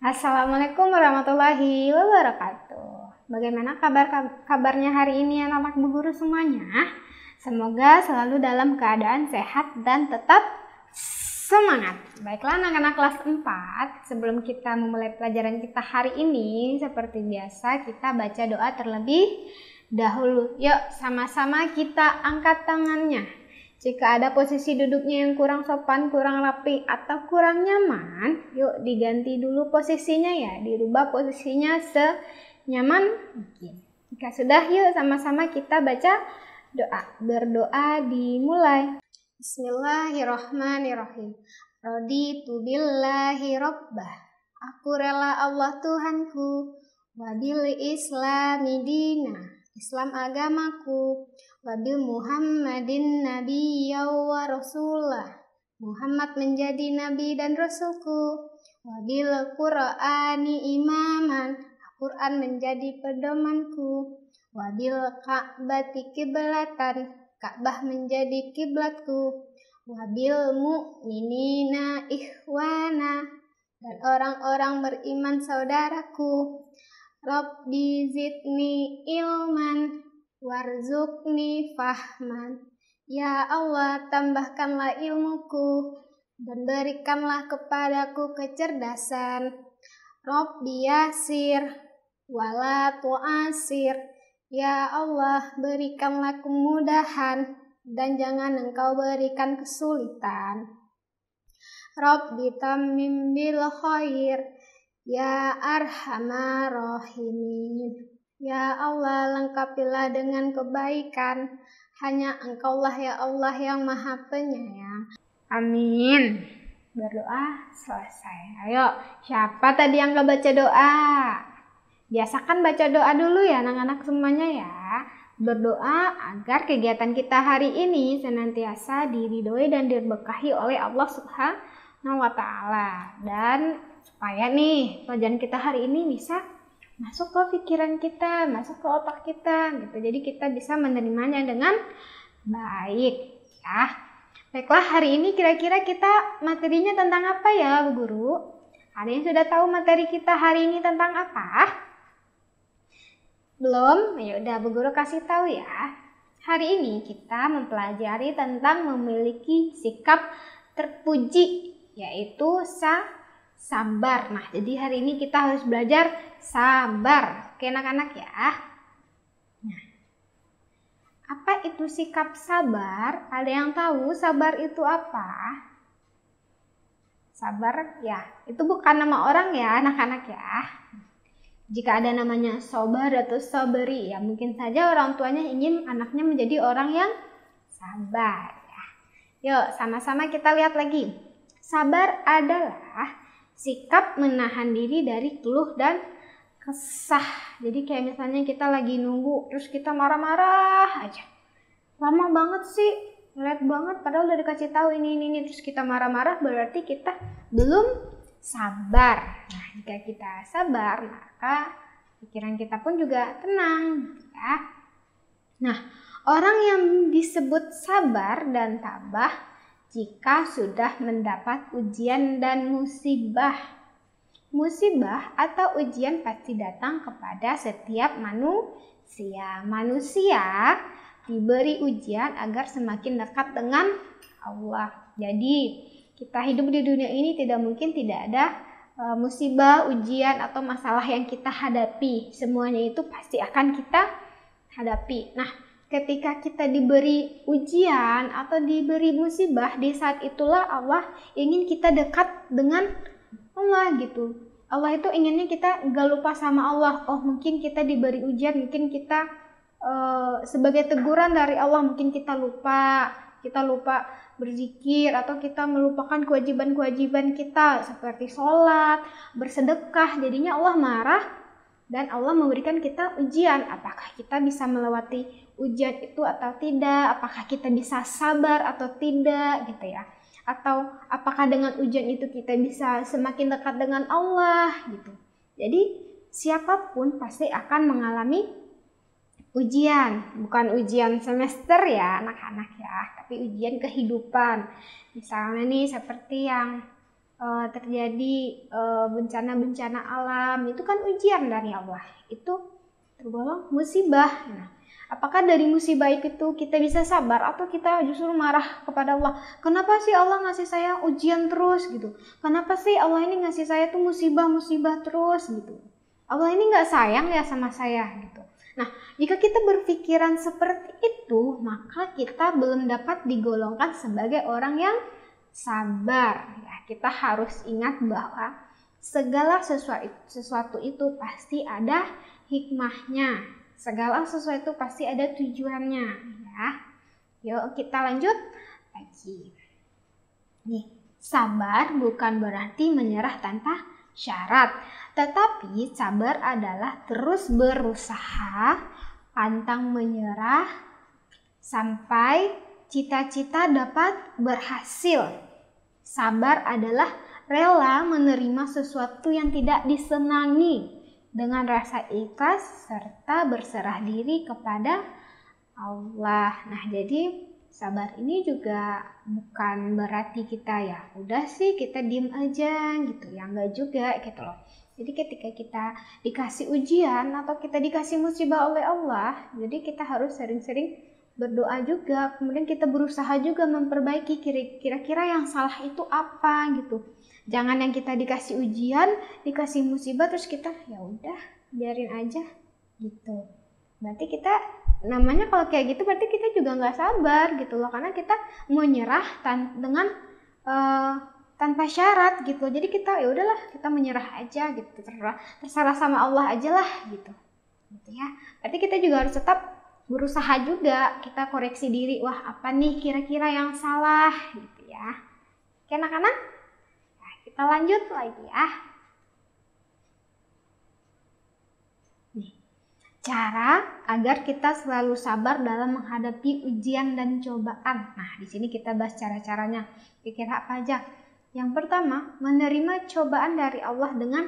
Assalamualaikum warahmatullahi wabarakatuh. Bagaimana kabarnya hari ini anak-anak Bu Guru semuanya? Semoga selalu dalam keadaan sehat dan tetap semangat. Baiklah anak-anak kelas 4, sebelum kita memulai pelajaran kita hari ini, seperti biasa kita baca doa terlebih dahulu. Yuk sama-sama kita angkat tangannya. Jika ada posisi duduknya yang kurang sopan, kurang rapi, atau kurang nyaman, yuk diganti dulu posisinya ya, dirubah posisinya senyaman mungkin. Jika sudah, yuk sama-sama kita baca doa. Berdoa dimulai. Bismillahirrahmanirrahim. Raditu billahi rabbah. Aku rela Allah Tuhanku. Wabil islami dina. Islam agamaku. Wabil Muhammadin nabiyya wa rasulah. Muhammad menjadi nabi dan rasulku. Wabil Qur'ani imaman. Al-Quran menjadi pedomanku. Wabil Ka'bati kiblatan. Ka'bah menjadi kiblatku. Wabil mu'minina ikhwana. Dan orang-orang beriman saudaraku. Rabbi zidni ilman. Warzuqni fahman. Ya Allah, tambahkanlah ilmuku dan berikanlah kepadaku kecerdasan. Rabbi yasir wala tu'asir. Ya Allah, berikanlah kemudahan dan jangan Engkau berikan kesulitan. Rabbi tammim bil khair. Ya arhamar rahimin. Ya Allah, lengkapilah dengan kebaikan. Hanya Engkaulah ya Allah yang Maha Penyayang. Amin. Berdoa selesai. Ayo, siapa tadi yang gak baca doa? Biasakan baca doa dulu ya anak-anak semuanya ya. Berdoa agar kegiatan kita hari ini senantiasa diridhoi dan diberkahi oleh Allah Subhanahu wa Ta'ala. Dan supaya nih pelajaran kita hari ini bisa masuk ke pikiran kita, masuk ke otak kita gitu. Jadi kita bisa menerimanya dengan baik ya. Baiklah, hari ini kira-kira kita materinya tentang apa ya Bu Guru? Ada yang sudah tahu materi kita hari ini tentang apa? Belum? Ya udah Bu Guru kasih tahu ya. Hari ini kita mempelajari tentang memiliki sikap terpuji, yaitu sabar. Nah, jadi hari ini kita harus belajar sabar. Oke anak-anak ya. Nah, apa itu sikap sabar? Ada yang tahu sabar itu apa? Sabar ya, itu bukan nama orang ya anak-anak ya. Jika ada namanya sabar atau saberi ya, mungkin saja orang tuanya ingin anaknya menjadi orang yang sabar ya. Yuk sama-sama kita lihat lagi. Sabar adalah sikap menahan diri dari keluh dan kesah. Jadi kayak misalnya kita lagi nunggu terus kita marah-marah aja. Lama banget sih, berat banget padahal udah dikasih tahu ini terus kita marah-marah, berarti kita belum sabar. Nah, jika kita sabar, maka pikiran kita pun juga tenang ya. Nah, orang yang disebut sabar dan tabah jika sudah mendapat ujian dan musibah. Musibah atau ujian pasti datang kepada setiap manusia. Manusia diberi ujian agar semakin dekat dengan Allah. Jadi kita hidup di dunia ini tidak mungkin tidak ada musibah, ujian atau masalah yang kita hadapi. Semuanya itu pasti akan kita hadapi. Nah, ketika kita diberi ujian atau diberi musibah, di saat itulah Allah ingin kita dekat dengan Allah gitu. Allah itu inginnya kita gak lupa sama Allah. Oh mungkin kita diberi ujian, mungkin kita sebagai teguran dari Allah, mungkin kita lupa berzikir atau kita melupakan kewajiban-kewajiban kita seperti sholat, bersedekah. Jadinya Allah marah dan Allah memberikan kita ujian. Apakah kita bisa melewati ujian itu atau tidak? Apakah kita bisa sabar atau tidak gitu ya? Atau apakah dengan ujian itu kita bisa semakin dekat dengan Allah gitu. Jadi siapapun pasti akan mengalami ujian, bukan ujian semester ya anak-anak ya, tapi ujian kehidupan. Misalnya nih seperti yang terjadi bencana-bencana alam, itu kan ujian dari Allah. Itu tergolong musibah. Nah, apakah dari musibah itu kita bisa sabar atau kita justru marah kepada Allah? Kenapa sih Allah ngasih saya ujian terus gitu? Kenapa sih Allah ini ngasih saya tuh musibah-musibah terus gitu? Allah ini nggak sayang ya sama saya gitu. Nah, jika kita berpikiran seperti itu, maka kita belum dapat digolongkan sebagai orang yang sabar. Ya, kita harus ingat bahwa segala sesuatu itu pasti ada hikmahnya. Segala sesuatu pasti ada tujuannya, ya. Yuk kita lanjut lagi. Nih, sabar bukan berarti menyerah tanpa syarat, tetapi sabar adalah terus berusaha, pantang menyerah sampai cita-cita dapat berhasil. Sabar adalah rela menerima sesuatu yang tidak disenangi dengan rasa ikhlas serta berserah diri kepada Allah. Nah, jadi sabar ini juga bukan berarti kita ya udah sih kita diem aja gitu ya, enggak juga gitu loh. Jadi ketika kita dikasih ujian atau kita dikasih musibah oleh Allah, jadi kita harus sering-sering berdoa juga, kemudian kita berusaha juga memperbaiki kira-kira yang salah itu apa gitu. Jangan yang kita dikasih ujian, dikasih musibah terus kita ya udah biarin aja gitu. Berarti kita namanya kalau kayak gitu berarti kita juga nggak sabar gitu loh, karena kita mau nyerah dengan tanpa syarat gitu. Jadi kita ya udahlah kita menyerah aja gitu, terserah sama Allah aja lah gitu ya. Berarti kita juga harus tetap berusaha juga, kita koreksi diri, wah apa nih kira-kira yang salah gitu ya. Oke anak-anak, nah, kita lanjut lagi ya. Cara agar kita selalu sabar dalam menghadapi ujian dan cobaan. Nah, di sini kita bahas cara-caranya. Kira-kira apa aja? Yang pertama, menerima cobaan dari Allah dengan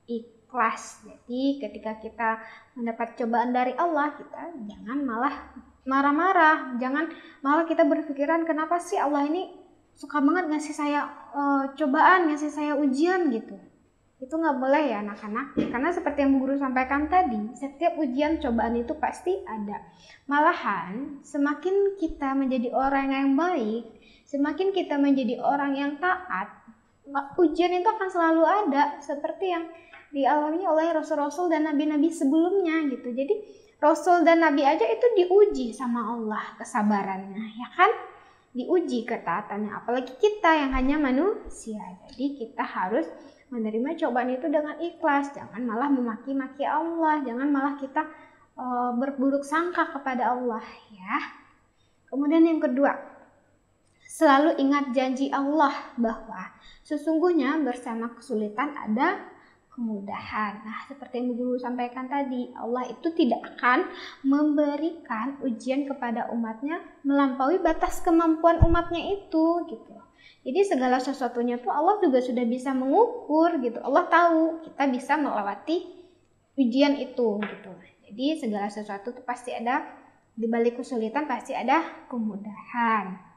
ikhlas. Jadi, ketika kita mendapat cobaan dari Allah, kita jangan malah marah-marah. Jangan malah kita berpikiran, kenapa sih Allah ini suka banget ngasih saya cobaan, ngasih saya ujian gitu. Itu nggak boleh ya anak-anak, karena seperti yang Bu Guru sampaikan tadi, setiap ujian cobaan itu pasti ada. Malahan semakin kita menjadi orang yang baik, semakin kita menjadi orang yang taat, ujian itu akan selalu ada, seperti yang dialami oleh rasul-rasul dan nabi-nabi sebelumnya gitu. Jadi rasul dan nabi aja itu diuji sama Allah kesabarannya, ya kan? Diuji ketaatannya, apalagi kita yang hanya manusia. Jadi kita harus menerima cobaan itu dengan ikhlas, jangan malah memaki-maki Allah, jangan malah kita berburuk sangka kepada Allah ya. Kemudian yang kedua, selalu ingat janji Allah bahwa sesungguhnya bersama kesulitan ada kemudahan. Nah, seperti yang Guru sampaikan tadi, Allah itu tidak akan memberikan ujian kepada umatnya melampaui batas kemampuan umatnya itu gitu. Jadi segala sesuatunya tuh Allah juga sudah bisa mengukur gitu. Allah tahu kita bisa melewati ujian itu gitu. Jadi segala sesuatu tuh pasti ada, di balik kesulitan pasti ada kemudahan.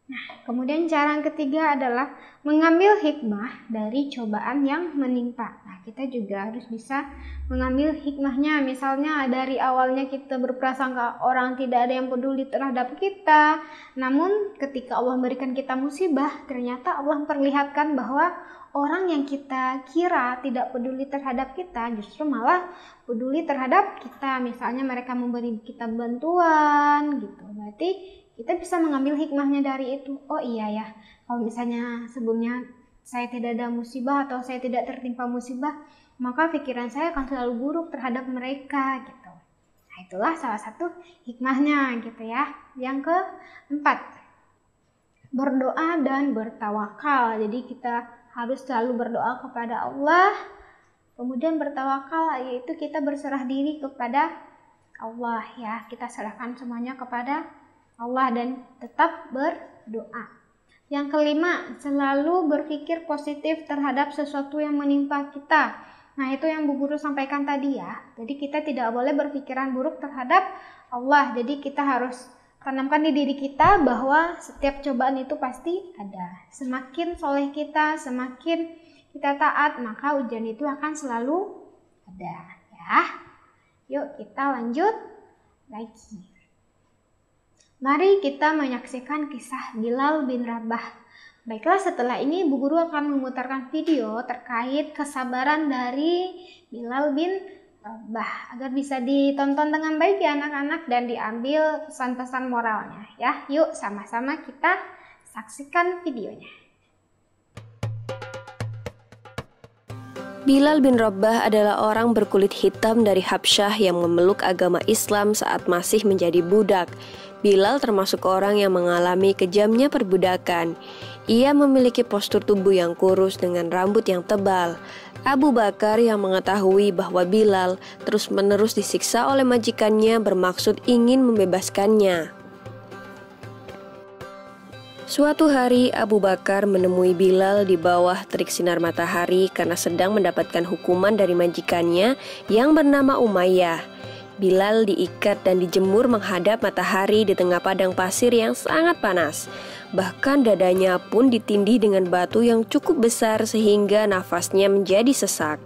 Nah, kemudian cara yang ketiga adalah mengambil hikmah dari cobaan yang menimpa. Nah, kita juga harus bisa mengambil hikmahnya. Misalnya dari awalnya kita berprasangka orang tidak ada yang peduli terhadap kita. Namun ketika Allah memberikan kita musibah, ternyata Allah memperlihatkan bahwa orang yang kita kira tidak peduli terhadap kita justru malah peduli terhadap kita. Misalnya mereka memberi kita bantuan gitu. Berarti kita bisa mengambil hikmahnya dari itu. Oh iya ya, kalau misalnya sebelumnya saya tidak ada musibah atau saya tidak tertimpa musibah, maka pikiran saya akan selalu buruk terhadap mereka gitu. Nah, itulah salah satu hikmahnya gitu ya. Yang keempat, berdoa dan bertawakal. Jadi kita harus selalu berdoa kepada Allah, kemudian bertawakal yaitu kita berserah diri kepada Allah ya. Kita serahkan semuanya kepada Allah dan tetap berdoa. Yang kelima, selalu berpikir positif terhadap sesuatu yang menimpa kita. Nah, itu yang Bu Guru sampaikan tadi ya. Jadi kita tidak boleh berpikiran buruk terhadap Allah. Jadi kita harus tanamkan di diri kita bahwa setiap cobaan itu pasti ada. Semakin soleh kita, semakin kita taat, maka ujian itu akan selalu ada, ya. Yuk kita lanjut lagi. Mari kita menyaksikan kisah Bilal bin Rabah. Baiklah, setelah ini Bu Guru akan memutarkan video terkait kesabaran dari Bilal bin Rabah agar bisa ditonton dengan baik ya anak-anak dan diambil pesan-pesan moralnya ya. Yuk sama-sama kita saksikan videonya. Bilal bin Rabah adalah orang berkulit hitam dari Habsyah yang memeluk agama Islam saat masih menjadi budak. Bilal termasuk orang yang mengalami kejamnya perbudakan. Ia memiliki postur tubuh yang kurus dengan rambut yang tebal. Abu Bakar yang mengetahui bahwa Bilal terus-menerus disiksa oleh majikannya bermaksud ingin membebaskannya. Suatu hari Abu Bakar menemui Bilal di bawah terik sinar matahari karena sedang mendapatkan hukuman dari majikannya yang bernama Umayyah. Bilal diikat dan dijemur menghadap matahari di tengah padang pasir yang sangat panas. Bahkan dadanya pun ditindih dengan batu yang cukup besar sehingga nafasnya menjadi sesak.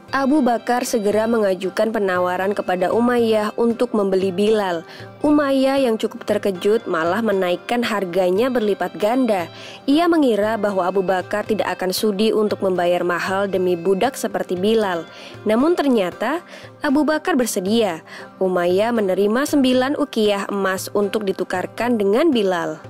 Abu Bakar segera mengajukan penawaran kepada Umayyah untuk membeli Bilal. Umayyah yang cukup terkejut malah menaikkan harganya berlipat ganda. Ia mengira bahwa Abu Bakar tidak akan sudi untuk membayar mahal demi budak seperti Bilal. Namun ternyata Abu Bakar bersedia. Umayyah menerima 9 ukiyah emas untuk ditukarkan dengan Bilal.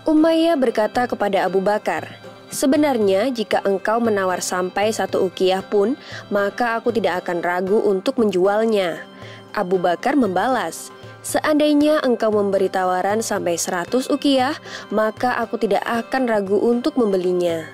Umayyah berkata kepada Abu Bakar, "Sebenarnya jika engkau menawar sampai 1 ukiyah pun, maka aku tidak akan ragu untuk menjualnya." Abu Bakar membalas, "Seandainya engkau memberi tawaran sampai 100 ukiyah, maka aku tidak akan ragu untuk membelinya."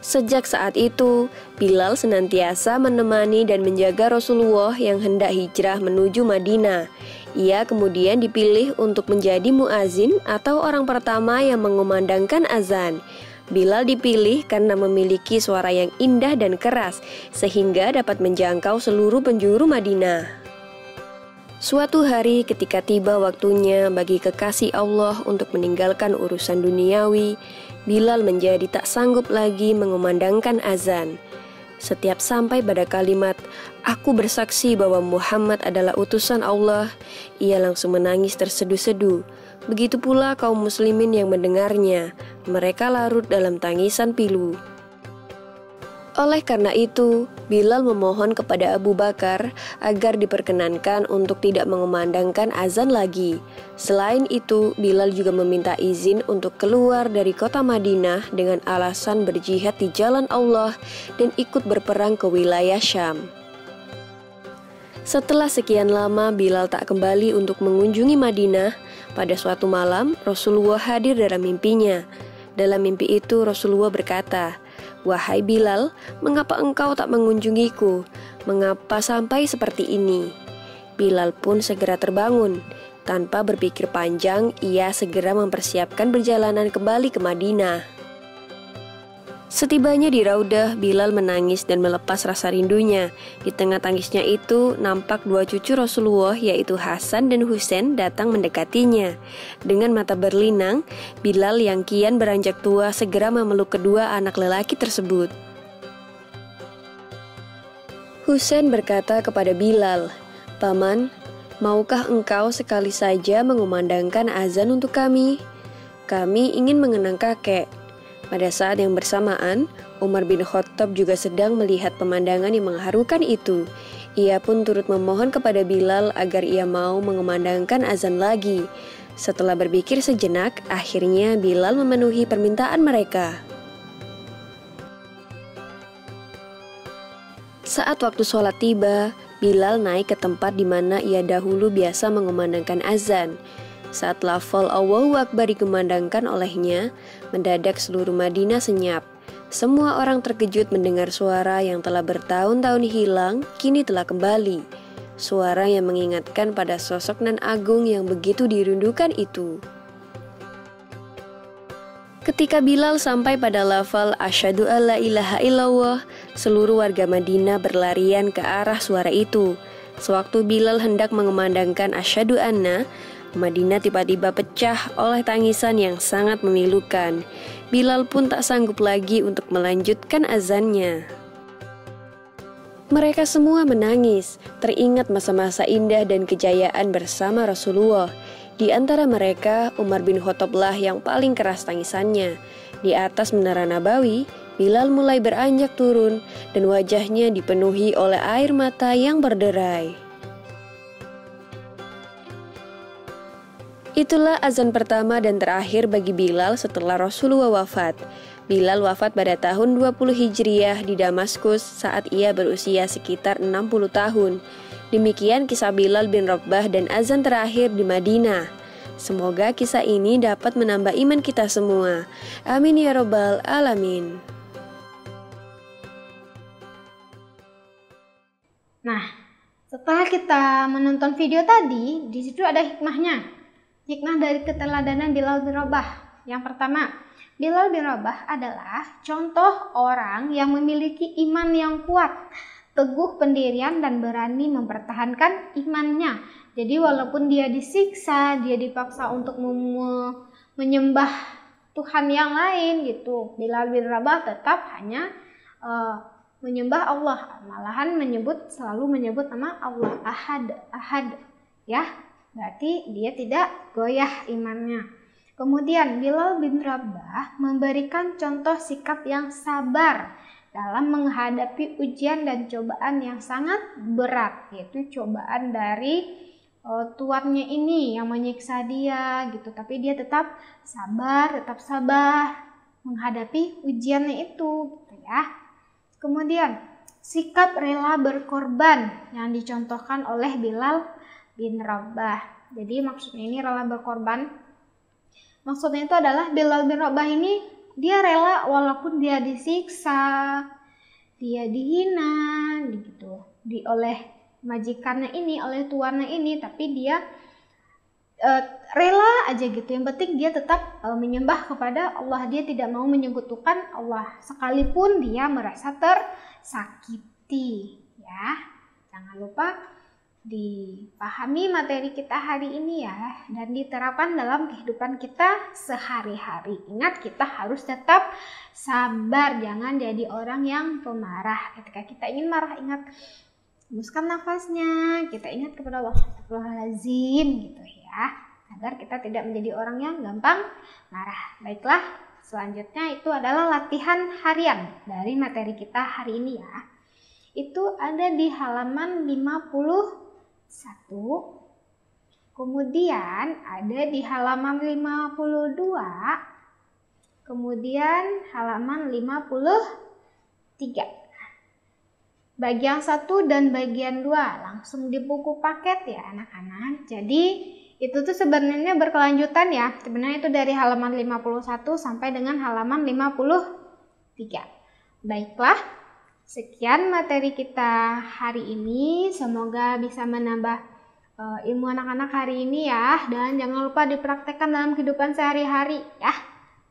Sejak saat itu, Bilal senantiasa menemani dan menjaga Rasulullah yang hendak hijrah menuju Madinah. Ia kemudian dipilih untuk menjadi muazin atau orang pertama yang mengumandangkan azan. Bilal dipilih karena memiliki suara yang indah dan keras, sehingga dapat menjangkau seluruh penjuru Madinah. Suatu hari ketika tiba waktunya bagi kekasih Allah untuk meninggalkan urusan duniawi, Bilal menjadi tak sanggup lagi mengumandangkan azan. Setiap sampai pada kalimat, "Aku bersaksi bahwa Muhammad adalah utusan Allah," ia langsung menangis terseduh-seduh. Begitu pula kaum muslimin yang mendengarnya, mereka larut dalam tangisan pilu. Oleh karena itu, Bilal memohon kepada Abu Bakar agar diperkenankan untuk tidak mengumandangkan azan lagi. Selain itu, Bilal juga meminta izin untuk keluar dari kota Madinah dengan alasan berjihad di jalan Allah dan ikut berperang ke wilayah Syam. Setelah sekian lama Bilal tak kembali untuk mengunjungi Madinah, pada suatu malam Rasulullah hadir dalam mimpinya. Dalam mimpi itu Rasulullah berkata, "Wahai Bilal, mengapa engkau tak mengunjungiku? Mengapa sampai seperti ini?" Bilal pun segera terbangun. Tanpa berpikir panjang, ia segera mempersiapkan perjalanan kembali ke Madinah. Setibanya di Raudah, Bilal menangis dan melepas rasa rindunya. Di tengah tangisnya itu, nampak 2 cucu Rasulullah yaitu Hasan dan Husain datang mendekatinya. Dengan mata berlinang, Bilal yang kian beranjak tua segera memeluk kedua anak lelaki tersebut. Husain berkata kepada Bilal, "Paman, maukah engkau sekali saja mengumandangkan azan untuk kami? Kami ingin mengenang kakek." Pada saat yang bersamaan, Umar bin Khattab juga sedang melihat pemandangan yang mengharukan itu. Ia pun turut memohon kepada Bilal agar ia mau mengumandangkan azan lagi. Setelah berpikir sejenak, akhirnya Bilal memenuhi permintaan mereka. Saat waktu sholat tiba, Bilal naik ke tempat di mana ia dahulu biasa mengumandangkan azan. Saat lafal Allahu Akbar dikumandangkan olehnya, mendadak seluruh Madinah senyap. Semua orang terkejut mendengar suara yang telah bertahun-tahun hilang, kini telah kembali. Suara yang mengingatkan pada sosok nan agung yang begitu dirindukan itu. Ketika Bilal sampai pada lafal asyhadu alla ilaha illallah, seluruh warga Madinah berlarian ke arah suara itu. Sewaktu Bilal hendak mengumandangkan asyhadu anna, Madinah tiba-tiba pecah oleh tangisan yang sangat memilukan. Bilal pun tak sanggup lagi untuk melanjutkan azannya. Mereka semua menangis, teringat masa-masa indah dan kejayaan bersama Rasulullah. Di antara mereka, Umar bin Khattablah yang paling keras tangisannya. Di atas menara Nabawi, Bilal mulai beranjak turun dan wajahnya dipenuhi oleh air mata yang berderai. Itulah azan pertama dan terakhir bagi Bilal setelah Rasulullah wafat. Bilal wafat pada tahun 20 Hijriah di Damaskus saat ia berusia sekitar 60 tahun. Demikian kisah Bilal bin Rabah dan azan terakhir di Madinah. Semoga kisah ini dapat menambah iman kita semua. Amin ya robbal alamin. Nah, setelah kita menonton video tadi, di situ ada hikmahnya. Hikmah dari keteladanan Bilal bin Rabah. Yang pertama, Bilal bin Rabah adalah contoh orang yang memiliki iman yang kuat, teguh pendirian dan berani mempertahankan imannya. Jadi walaupun dia disiksa, dia dipaksa untuk menyembah Tuhan yang lain gitu, Bilal bin Rabah tetap hanya menyembah Allah, malahan selalu menyebut nama Allah, ahad ya, berarti dia tidak goyah imannya. Kemudian Bilal bin Rabah memberikan contoh sikap yang sabar dalam menghadapi ujian dan cobaan yang sangat berat, yaitu cobaan dari tuannya ini yang menyiksa dia gitu, tapi dia tetap sabar menghadapi ujiannya itu gitu ya. Kemudian sikap rela berkorban yang dicontohkan oleh Bilal bin Rabah. Jadi maksudnya ini rela berkorban, maksudnya itu adalah Bilal bin Rabah ini dia rela walaupun dia disiksa, dia dihina gitu, oleh majikannya ini, oleh tuannya ini, tapi dia rela aja gitu. Yang penting dia tetap menyembah kepada Allah, dia tidak mau menyekutukan Allah sekalipun dia merasa tersakiti ya. Jangan lupa dipahami materi kita hari ini ya, dan diterapkan dalam kehidupan kita sehari-hari. Ingat, kita harus tetap sabar, jangan jadi orang yang pemarah. Ketika kita ingin marah, ingat, hembuskan nafasnya, kita ingat kepada Allah, astagfirullahaladzim gitu ya, agar kita tidak menjadi orang yang gampang marah. Baiklah, selanjutnya itu adalah latihan harian dari materi kita hari ini ya. Itu ada di halaman 51, kemudian ada di halaman 52, kemudian halaman 53. Bagian 1 dan bagian 2 langsung di buku paket ya anak-anak. Jadi itu tuh sebenarnya berkelanjutan ya. Sebenarnya itu dari halaman 51 sampai dengan halaman 53. Baiklah, sekian materi kita hari ini. Semoga bisa menambah ilmu anak-anak hari ini ya. Dan jangan lupa dipraktekkan dalam kehidupan sehari-hari ya.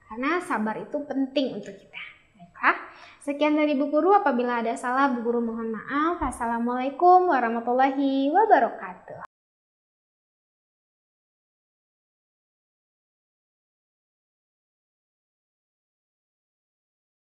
Karena sabar itu penting untuk kita. Baiklah, sekian dari Bu Guru. Apabila ada salah, Bu Guru mohon maaf. Assalamualaikum warahmatullahi wabarakatuh.